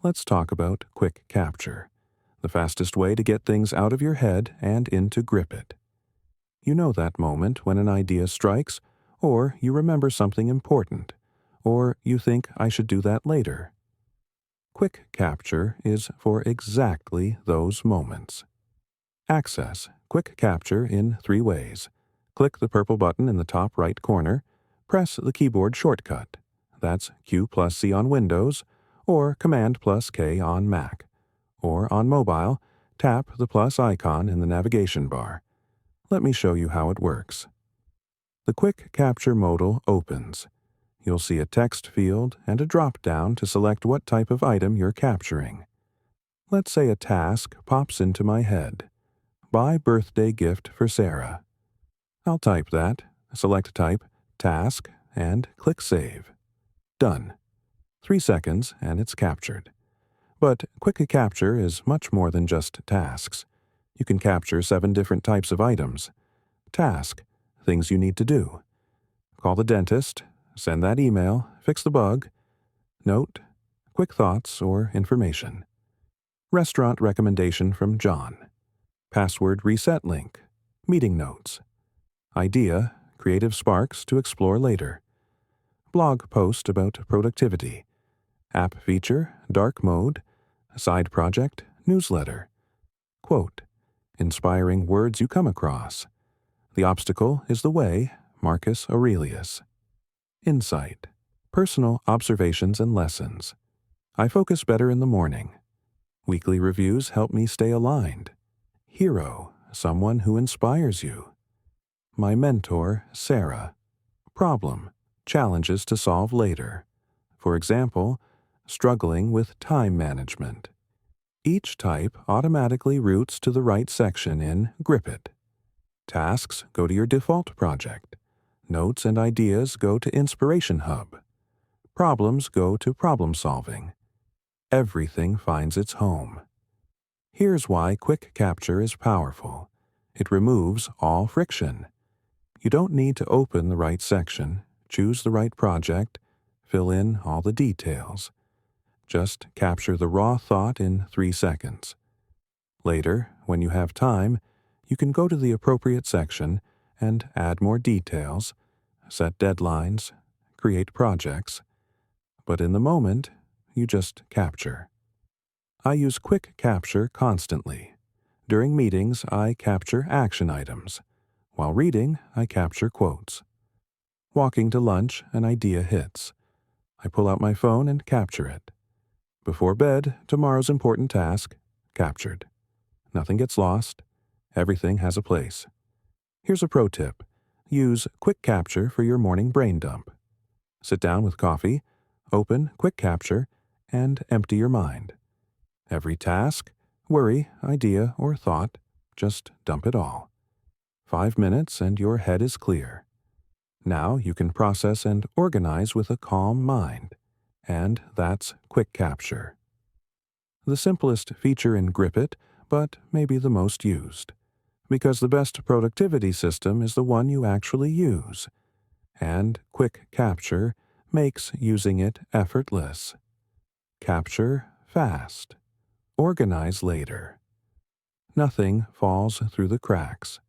Let's talk about quick capture, the fastest way to get things out of your head and into GripIt. You know that moment when an idea strikes, or you remember something important, or you think I should do that later. Quick capture is for exactly those moments. Access quick capture in 3 ways. Click the purple button in the top right corner, press the keyboard shortcut. That's Q+C on Windows, or Command+K on Mac. Or on mobile, tap the plus icon in the navigation bar. Let me show you how it works. The Quick Capture modal opens. You'll see a text field and a drop-down to select what type of item you're capturing. Let's say a task pops into my head. Buy birthday gift for Sarah. I'll type that, select type, task, and click Save. Done. 3 seconds and it's captured. But Quick Capture is much more than just tasks. You can capture 7 different types of items. Task, things you need to do. Call the dentist, send that email, fix the bug. Note, quick thoughts or information. Restaurant recommendation from John. Password reset link. Meeting notes. Idea, creative sparks to explore later. Blog post about productivity. App feature, dark mode. Side project, newsletter. Quote, inspiring words you come across. The obstacle is the way, Marcus Aurelius. Insight, personal observations and lessons. I focus better in the morning. Weekly reviews help me stay aligned. Hero, someone who inspires you. My mentor, Sarah. Problem, challenges to solve later. For example, struggling with time management. Each type automatically routes to the right section in GripIt. Tasks go to your default project. Notes and ideas go to Inspiration Hub. Problems go to problem solving. Everything finds its home. Here's why Quick Capture is powerful. It removes all friction. You don't need to open the right section, choose the right project, fill in all the details. Just capture the raw thought in 3 seconds. Later, when you have time, you can go to the appropriate section and add more details, set deadlines, create projects. But in the moment, you just capture. I use Quick Capture constantly. During meetings, I capture action items. While reading, I capture quotes. Walking to lunch, an idea hits. I pull out my phone and capture it. Before bed, tomorrow's important task, captured. Nothing gets lost. Everything has a place. Here's a pro tip. Use Quick Capture for your morning brain dump. Sit down with coffee, open Quick Capture, and empty your mind. Every task, worry, idea, or thought, just dump it all. 5 minutes and your head is clear. Now you can process and organize with a calm mind. And that's Quick Capture. The simplest feature in GripIt, but maybe the most used. Because the best productivity system is the one you actually use. And Quick Capture makes using it effortless. Capture fast. Organize later. Nothing falls through the cracks.